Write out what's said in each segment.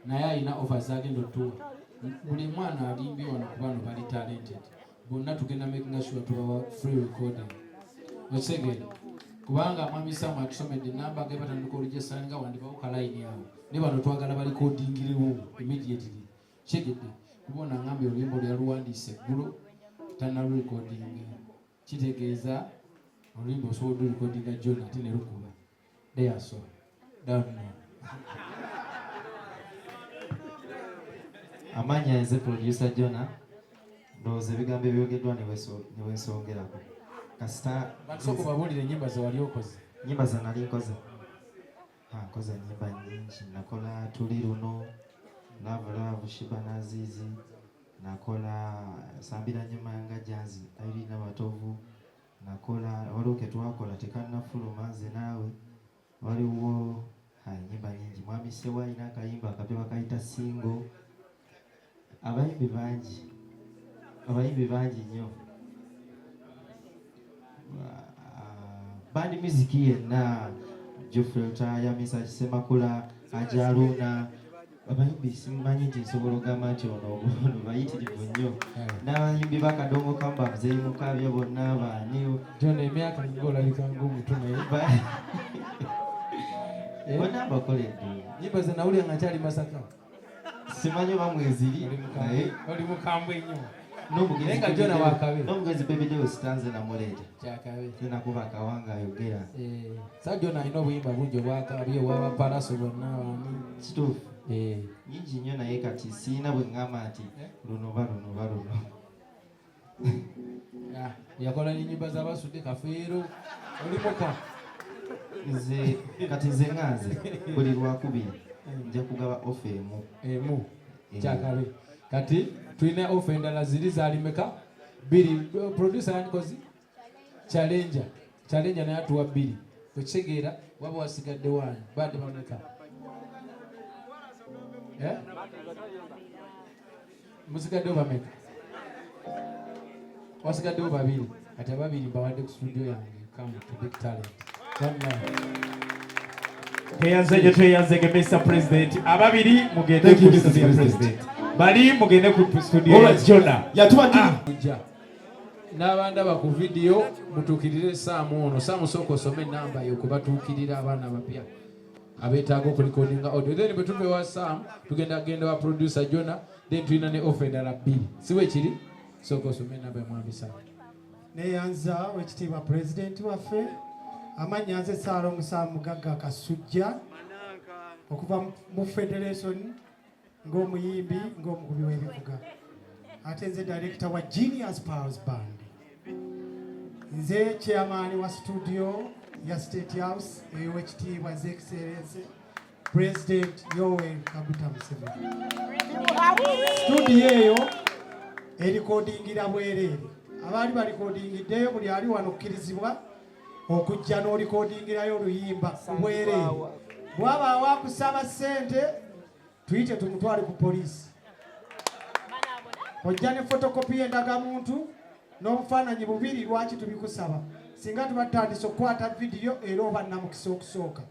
naye alina offers agenda otuwa. Buli mwana alimbi wano ku bano bali talented. Bonna tugenda making sure tubawa free recording. Okitegedde? Kubanga mwami Sam atusomedde namba ge batandika olugyesanga wandibawo ka line yawo. Ne bano twagala balikodingiriwo immediately. Kitegedde? Kubona ngambye oluyimba lyaluwandiise eggulo tanalurecording. Kitegeeza oluyimba osobola olurecordinga John ate ne lukuba. There so. Don't know. Amanya nze producer Jonah. Ndowooza ebigambo ebyogeddwa ne weesongerako. Kasita basoko babulire ennyimba ze wali okoze. Nnyimba ze nali nkoze. Nkoze ennyimba nnyingi. Nakola Tuli Luno, Love Shiba Nazizi, nakola Sambira Nyuma Yanga Jazz, Irina Batovu, nakola waliwo ke twakola Tekannafuluma Nze Naawe, waliwo ennyimba nyingi. Mwami Sewa alina akayimba akapya bakayita Single. Abayimbi bangi nnyo. Band music yenna Geoffrey Taya, Misa Kisemakula, Ajaluna. Abayimbi simanyi nti nsobola ogamba nti ono bayitirivu nnyo. N'abayimbi bakadongo kamba Muzeeyi Mukaabya bonna baani. John emyaka ng'olabika ng'omutu naye. Bonna bakoledde. Nnyimba ze nawulira nga nkyali Masaka. Simanyi oba mweziri. Oli mukambwe nnyo. N'omugezi Baby Dew sitanze namuleeta. Kyakabe. Nakuba akawanga ayogera. Sa John alina obuyimba bungi obwakabye obw'abapalaso bonna baani. Kituufu. Nyingi nnyo naye kati siina bwe ŋŋamba nti luno. Yakola n'ennyimba z'abasudde Kafeero. Oli muka. Kati nze ŋŋanze buli lwakubiri nja kugaba ofa emu. Kyakabe. Kati tulina ofa endala ziri zalimeka 2. Producer yankozi Challenger naye atuwa 2. Okitegeera waba wasigadde wani badde bameka. Musigaddewo bameka. Wasigaddewo 2. Kati 2 mbawadde ku studio yange. Come to Big Talent. Tweyanzege Mr. President. 2 mugende ku studio President. Bali mugende ku studio ya Jonah. Yatuwadde. N'abandaba ku video mutuukirire Saamu ono. Saamu sooka osome namba yo kubatuukirira abaana abapya abeetaaga okulikodinga audio. Then bwe tuve wa Saamu tugenda wa producer Jonah. Then tulina ne offer endala 2. Si bwe kiri? Sooka osome namba ya mwami Saamu. Neyanza wekitiibwa President waffe amannya nze Saalongo Saamugagga Kasujja okuva mu Federation ng'omuyimbi ng'omukubi w'ebivuga ate nze director wa Genius Powers Band. Nze chairman wa studio ya State House ey'owekitiibwa His Excellency President Yoweri Kaguta Museveni. Studio eyo erikodingira bwereere. Abaali balikodingiddeyo buli ali wano okkirizibwa okujja n'olikodingirayo oluyimba bwereere. Bw'abaawo akusaba ssente tuyite tumutwale ku poliisi. Ojja ne fotokopi y'endagamuntu n'obufaananyi 2 lwaki tubikusaba. Singa tubatandise okukwata vidiyo era oba namukisa okusooka.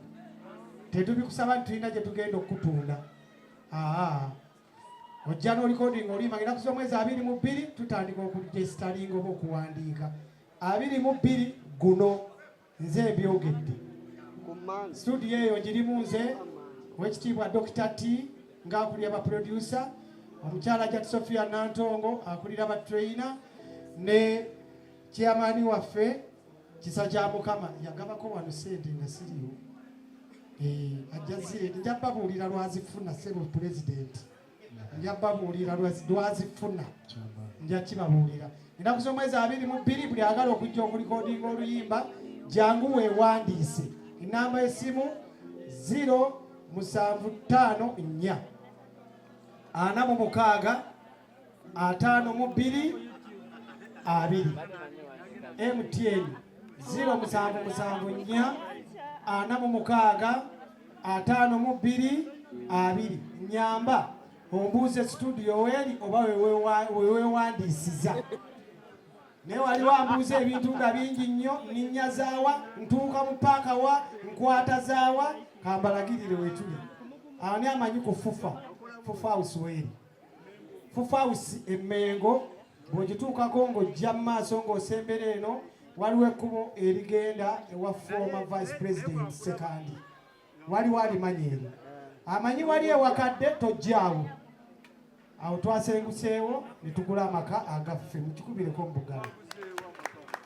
Tetubikusaba nti tulina gye tugenda okutunda. Ojja n'olikodinga oluyimba ngenda kuza omwezi 22 tutandika okuregisteringa oba okuwandiika. 22 guno nze ebyogedde. Studio eyo girimu nze wekitiibwa Dr. T ng'akulira ba producer, omukyala Jack Sophia Nantongo akulira ba trainer ne chairman waffe Kisa kya Mukama yagabako wano ssente nga siriwo. Ajazire nja babuulira lwazifuna sebo president. Nja babuulira lwazifuna. Nja kibabuulira. Ennaku z'omwezi 22 buli agala okujja okulikodinga oluyimba jangu weewandiise. Enamba y'essimu 07554 46 52 2. MTN 07554 46 52 2. Nyamba ombuuze studio weri oba wewewandiisiza. Naye wali wambuuza ebintu nga bingi nnyo, nninnya zaawa, ntuuka mu paaka wa, nkwata zaawa, kambalagirire wetuli. Ani amanyi kufufa? Fufu House weri. Fufu House Emengo bw'ogituukako ng'ojja mu maaso ng'osembera eno waliwo ekkubo erigenda ewa former vice president Sekandi. Waliwo alimanyi eri. Amanyi wali ewakadde tojjaawo. Awo twasenguseewo ne tugula amaka agaffe mukikubireko mu Buganda.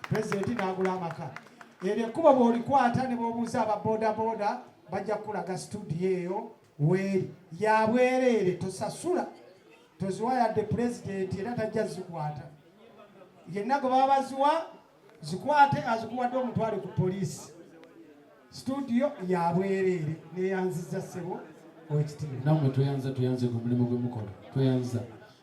Pulezidenti n'agula amaka. Eryo ekkubo bw'olikwata ne bw'obuuza ababoodaboda bajja kulaga studio eyo weeri. Ya bwereere tosasula. Toziwa yadde pulezidenti era tajja zikwata. Yenna gwe baba baziwa zikwate azikuwadde omutwale ku poliisi. Studio ya bwereere neyanziza ssebo owekitiibwa. Nammwe tweyanze ku mulimu gwe mukola. Tweyanza.